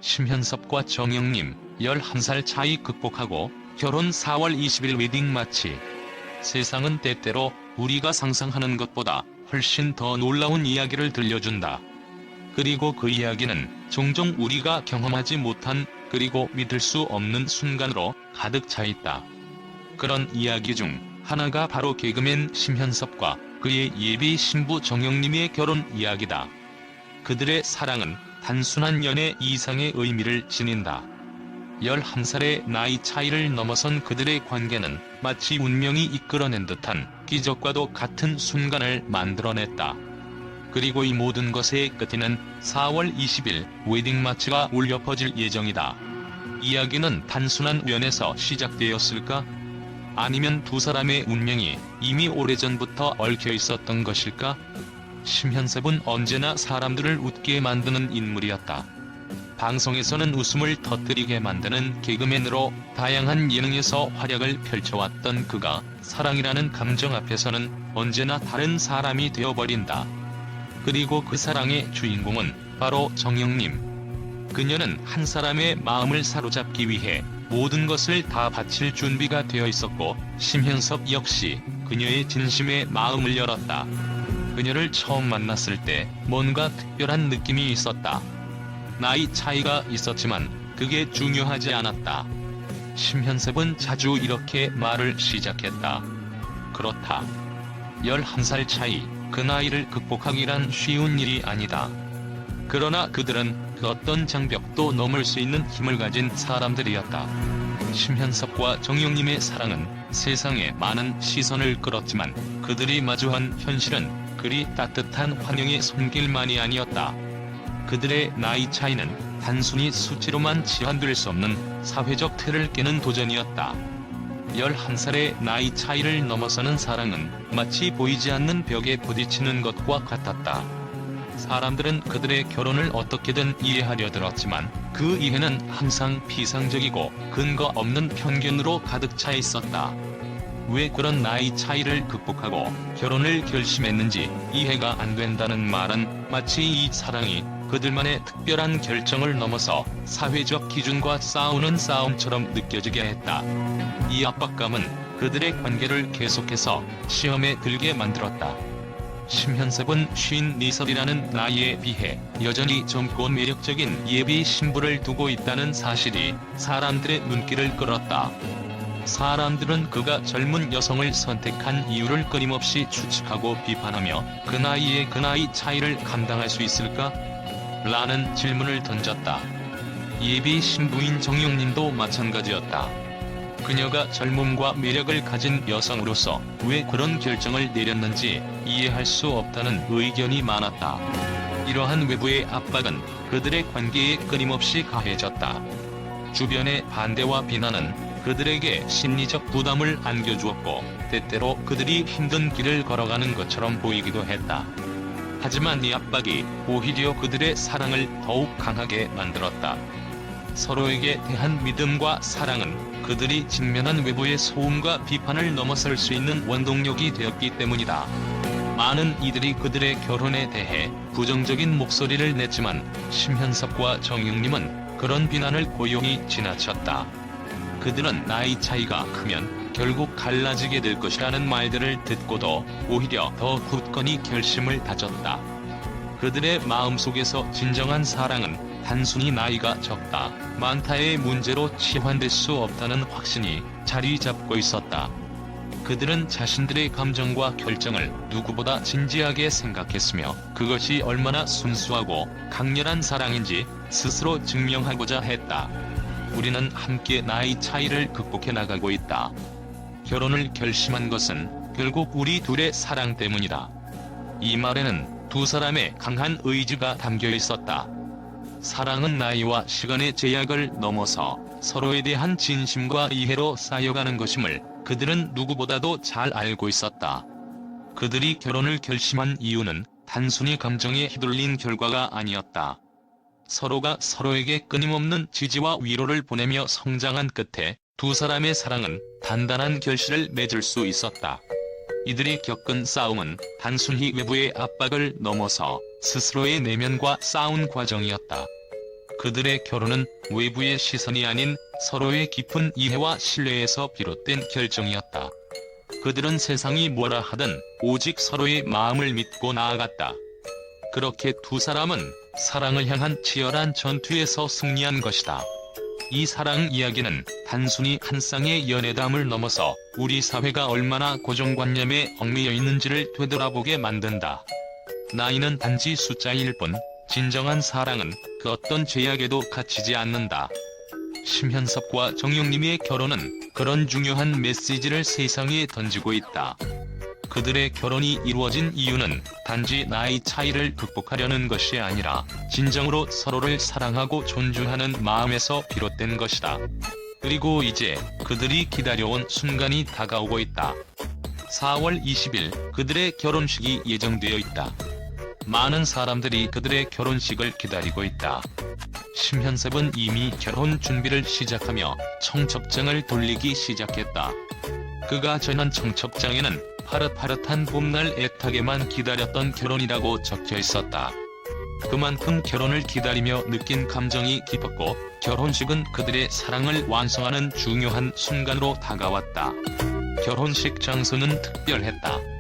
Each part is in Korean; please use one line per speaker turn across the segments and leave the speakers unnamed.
심현섭과 정영님 11살 차이 극복하고 결혼 4월 20일 웨딩 마치. 세상은 때때로 우리가 상상하는 것보다 훨씬 더 놀라운 이야기를 들려준다. 그리고 그 이야기는 종종 우리가 경험하지 못한, 그리고 믿을 수 없는 순간으로 가득 차 있다. 그런 이야기 중 하나가 바로 개그맨 심현섭과 그의 예비 신부 정영님의 결혼 이야기다. 그들의 사랑은 단순한 연애 이상의 의미를 지닌다. 11살의 나이 차이를 넘어선 그들의 관계는 마치 운명이 이끌어낸 듯한 기적과도 같은 순간을 만들어냈다. 그리고 이 모든 것의 끝에는 4월 20일 웨딩 마치가 울려 퍼질 예정이다. 이야기는 단순한 우연에서 시작되었을까? 아니면 두 사람의 운명이 이미 오래전부터 얽혀 있었던 것일까? 심현섭은 언제나 사람들을 웃게 만드는 인물이었다. 방송에서는 웃음을 터뜨리게 만드는 개그맨으로 다양한 예능에서 활약을 펼쳐왔던 그가 사랑이라는 감정 앞에서는 언제나 다른 사람이 되어버린다. 그리고 그 사랑의 주인공은 바로 정영님. 그녀는 한 사람의 마음을 사로잡기 위해 모든 것을 다 바칠 준비가 되어 있었고, 심현섭 역시 그녀의 진심에 마음을 열었다. 그녀를 처음 만났을 때 뭔가 특별한 느낌이 있었다. 나이 차이가 있었지만 그게 중요하지 않았다. 심현섭은 자주 이렇게 말을 시작했다. 그렇다. 11살 차이, 그 나이를 극복하기란 쉬운 일이 아니다. 그러나 그들은 그 어떤 장벽도 넘을 수 있는 힘을 가진 사람들이었다. 심현섭과 정영님의 사랑은 세상에 많은 시선을 끌었지만 그들이 마주한 현실은 그리 따뜻한 환영의 손길만이 아니었다. 그들의 나이 차이는 단순히 수치로만 치환될 수 없는 사회적 틀을 깨는 도전이었다. 11살의 나이 차이를 넘어서는 사랑은 마치 보이지 않는 벽에 부딪히는 것과 같았다. 사람들은 그들의 결혼을 어떻게든 이해하려 들었지만 그 이해는 항상 피상적이고 근거 없는 편견으로 가득 차 있었다. 왜 그런 나이 차이를 극복하고 결혼을 결심했는지 이해가 안 된다는 말은 마치 이 사랑이 그들만의 특별한 결정을 넘어서 사회적 기준과 싸우는 싸움처럼 느껴지게 했다. 이 압박감은 그들의 관계를 계속해서 시험에 들게 만들었다. 심현섭은 54살이라는 나이에 비해 여전히 젊고 매력적인 예비 신부를 두고 있다는 사실이 사람들의 눈길을 끌었다. 사람들은 그가 젊은 여성을 선택한 이유를 끊임없이 추측하고 비판하며 그 나이에 그 나이 차이를 감당할 수 있을까? 라는 질문을 던졌다. 예비 신부인 정영님도 마찬가지였다. 그녀가 젊음과 매력을 가진 여성으로서 왜 그런 결정을 내렸는지 이해할 수 없다는 의견이 많았다. 이러한 외부의 압박은 그들의 관계에 끊임없이 가해졌다. 주변의 반대와 비난은 그들에게 심리적 부담을 안겨주었고, 때때로 그들이 힘든 길을 걸어가는 것처럼 보이기도 했다. 하지만 이 압박이 오히려 그들의 사랑을 더욱 강하게 만들었다. 서로에게 대한 믿음과 사랑은 그들이 직면한 외부의 소음과 비판을 넘어설 수 있는 원동력이 되었기 때문이다. 많은 이들이 그들의 결혼에 대해 부정적인 목소리를 냈지만 심현섭과 정영님은 그런 비난을 고용히 지나쳤다. 그들은 나이 차이가 크면 결국 갈라지게 될 것이라는 말들을 듣고도 오히려 더 굳건히 결심을 다졌다. 그들의 마음속에서 진정한 사랑은 단순히 나이가 적다, 많다의 문제로 치환될 수 없다는 확신이 자리 잡고 있었다. 그들은 자신들의 감정과 결정을 누구보다 진지하게 생각했으며 그것이 얼마나 순수하고 강렬한 사랑인지 스스로 증명하고자 했다. 우리는 함께 나이 차이를 극복해 나가고 있다. 결혼을 결심한 것은 결국 우리 둘의 사랑 때문이다. 이 말에는 두 사람의 강한 의지가 담겨 있었다. 사랑은 나이와 시간의 제약을 넘어서 서로에 대한 진심과 이해로 쌓여가는 것임을 그들은 누구보다도 잘 알고 있었다. 그들이 결혼을 결심한 이유는 단순히 감정에 휘둘린 결과가 아니었다. 서로가 서로에게 끊임없는 지지와 위로를 보내며 성장한 끝에 두 사람의 사랑은 단단한 결실을 맺을 수 있었다. 이들이 겪은 싸움은 단순히 외부의 압박을 넘어서 스스로의 내면과 싸운 과정이었다. 그들의 결혼은 외부의 시선이 아닌 서로의 깊은 이해와 신뢰에서 비롯된 결정이었다. 그들은 세상이 뭐라 하든 오직 서로의 마음을 믿고 나아갔다. 그렇게 두 사람은 사랑을 향한 치열한 전투에서 승리한 것이다. 이 사랑 이야기는 단순히 한 쌍의 연애담을 넘어서 우리 사회가 얼마나 고정관념에 얽매여 있는지를 되돌아보게 만든다. 나이는 단지 숫자일 뿐 진정한 사랑은 그 어떤 제약에도 갇히지 않는다. 심현섭과 정영림의 결혼은 그런 중요한 메시지를 세상에 던지고 있다. 그들의 결혼이 이루어진 이유는 단지 나이 차이를 극복하려는 것이 아니라 진정으로 서로를 사랑하고 존중하는 마음에서 비롯된 것이다. 그리고 이제 그들이 기다려온 순간이 다가오고 있다. 4월 20일 그들의 결혼식이 예정되어 있다. 많은 사람들이 그들의 결혼식을 기다리고 있다. 심현섭은 이미 결혼 준비를 시작하며 청첩장을 돌리기 시작했다. 그가 전한 청첩장에는 파릇파릇한 봄날 애타게만 기다렸던 결혼이라고 적혀 있었다. 그만큼 결혼을 기다리며 느낀 감정이 깊었고 결혼식은 그들의 사랑을 완성하는 중요한 순간으로 다가왔다. 결혼식 장소는 특별했다.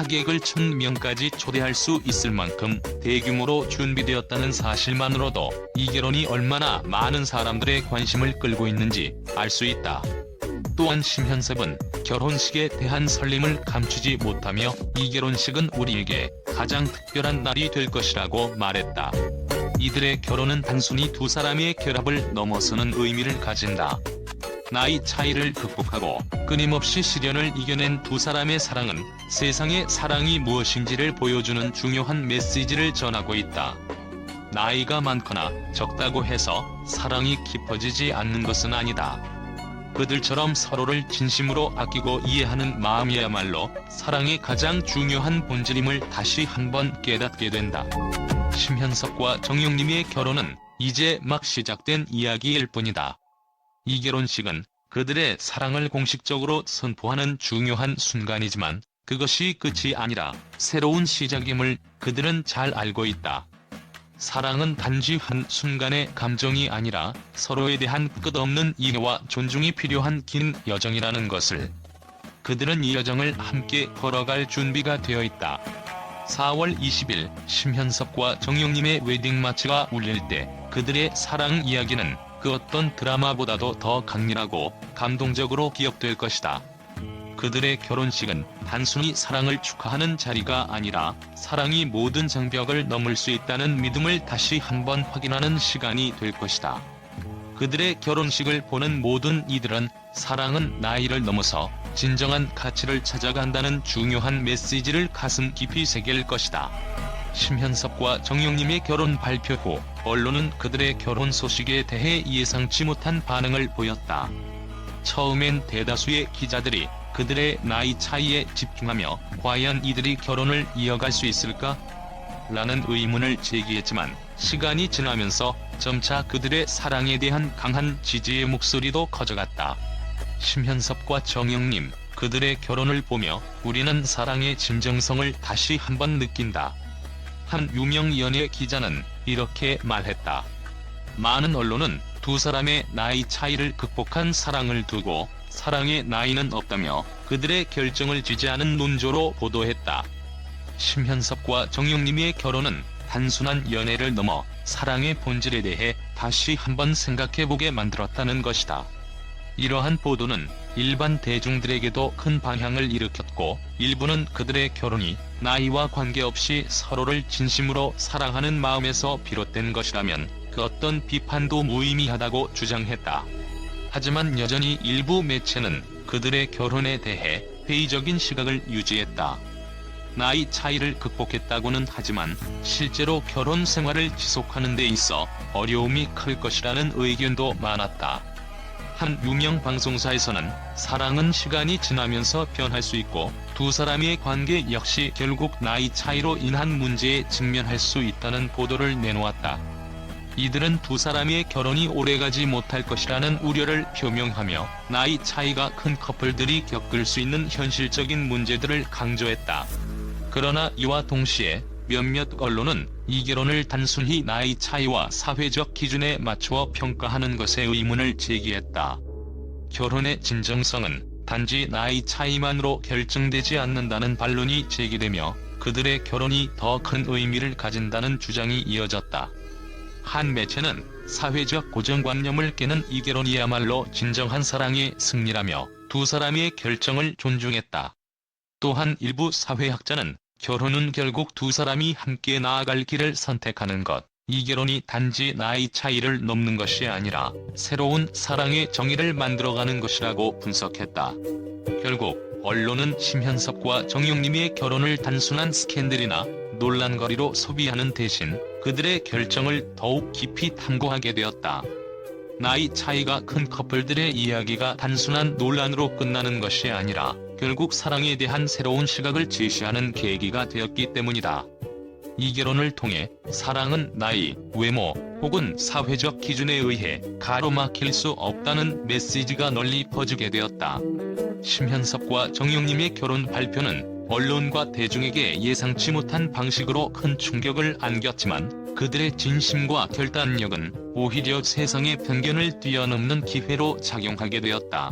하객을 1000명까지 초대할 수 있을 만큼 대규모로 준비되었다는 사실만으로도 이 결혼이 얼마나 많은 사람들의 관심을 끌고 있는지 알 수 있다. 또한 심현섭은 결혼식에 대한 설렘을 감추지 못하며 이 결혼식은 우리에게 가장 특별한 날이 될 것이라고 말했다. 이들의 결혼은 단순히 두 사람의 결합을 넘어서는 의미를 가진다. 나이 차이를 극복하고 끊임없이 시련을 이겨낸 두 사람의 사랑은 세상에 사랑이 무엇인지를 보여주는 중요한 메시지를 전하고 있다. 나이가 많거나 적다고 해서 사랑이 깊어지지 않는 것은 아니다. 그들처럼 서로를 진심으로 아끼고 이해하는 마음이야말로 사랑의 가장 중요한 본질임을 다시 한번 깨닫게 된다. 심현섭과 정영림의 결혼은 이제 막 시작된 이야기일 뿐이다. 이 결혼식은 그들의 사랑을 공식적으로 선포하는 중요한 순간이지만 그것이 끝이 아니라 새로운 시작임을 그들은 잘 알고 있다. 사랑은 단지 한 순간의 감정이 아니라 서로에 대한 끝없는 이해와 존중이 필요한 긴 여정이라는 것을 그들은 이 여정을 함께 걸어갈 준비가 되어 있다. 4월 20일 심현섭과 정영림의 웨딩마치가 울릴 때 그들의 사랑 이야기는 그 어떤 드라마보다도 더 강렬하고 감동적으로 기억될 것이다. 그들의 결혼식은 단순히 사랑을 축하하는 자리가 아니라 사랑이 모든 장벽을 넘을 수 있다는 믿음을 다시 한번 확인하는 시간이 될 것이다. 그들의 결혼식을 보는 모든 이들은 사랑은 나이를 넘어서 진정한 가치를 찾아간다는 중요한 메시지를 가슴 깊이 새길 것이다. 심현섭과 정영림의 결혼 발표 후 언론은 그들의 결혼 소식에 대해 예상치 못한 반응을 보였다. 처음엔 대다수의 기자들이 그들의 나이 차이에 집중하며 과연 이들이 결혼을 이어갈 수 있을까? 라는 의문을 제기했지만 시간이 지나면서 점차 그들의 사랑에 대한 강한 지지의 목소리도 커져갔다. 심현섭과 정영림, 그들의 결혼을 보며 우리는 사랑의 진정성을 다시 한번 느낀다. 한 유명 연예 기자는 이렇게 말했다. 많은 언론은 두 사람의 나이 차이를 극복한 사랑을 두고 사랑의 나이는 없다며 그들의 결정을 지지하는 논조로 보도했다. 심현섭과 정영림의 결혼은 단순한 연애를 넘어 사랑의 본질에 대해 다시 한번 생각해보게 만들었다는 것이다. 이러한 보도는 일반 대중들에게도 큰 방향을 일으켰고 일부는 그들의 결혼이 나이와 관계없이 서로를 진심으로 사랑하는 마음에서 비롯된 것이라면 그 어떤 비판도 무의미하다고 주장했다. 하지만 여전히 일부 매체는 그들의 결혼에 대해 회의적인 시각을 유지했다. 나이 차이를 극복했다고는 하지만 실제로 결혼 생활을 지속하는 데 있어 어려움이 클 것이라는 의견도 많았다. 한 유명 방송사에서는 사랑은 시간이 지나면서 변할 수 있고 두 사람의 관계 역시 결국 나이 차이로 인한 문제에 직면할 수 있다는 보도를 내놓았다. 이들은 두 사람의 결혼이 오래가지 못할 것이라는 우려를 표명하며 나이 차이가 큰 커플들이 겪을 수 있는 현실적인 문제들을 강조했다. 그러나 이와 동시에 몇몇 언론은 이 결혼을 단순히 나이 차이와 사회적 기준에 맞추어 평가하는 것에 의문을 제기했다. 결혼의 진정성은 단지 나이 차이만으로 결정되지 않는다는 반론이 제기되며 그들의 결혼이 더 큰 의미를 가진다는 주장이 이어졌다. 한 매체는 사회적 고정관념을 깨는 이 결혼이야말로 진정한 사랑의 승리라며 두 사람의 결정을 존중했다. 또한 일부 사회학자는 결혼은 결국 두 사람이 함께 나아갈 길을 선택하는 것, 이 결혼이 단지 나이 차이를 넘는 것이 아니라 새로운 사랑의 정의를 만들어가는 것이라고 분석했다. 결국 언론은 심현섭과 정영림의 결혼을 단순한 스캔들이나 논란거리로 소비하는 대신 그들의 결정을 더욱 깊이 탐구하게 되었다. 나이 차이가 큰 커플들의 이야기가 단순한 논란으로 끝나는 것이 아니라 결국 사랑에 대한 새로운 시각을 제시하는 계기가 되었기 때문이다. 이 결혼을 통해 사랑은 나이, 외모, 혹은 사회적 기준에 의해 가로막힐 수 없다는 메시지가 널리 퍼지게 되었다. 심현섭과 정영림의 결혼 발표는 언론과 대중에게 예상치 못한 방식으로 큰 충격을 안겼지만 그들의 진심과 결단력은 오히려 세상의 편견을 뛰어넘는 기회로 작용하게 되었다.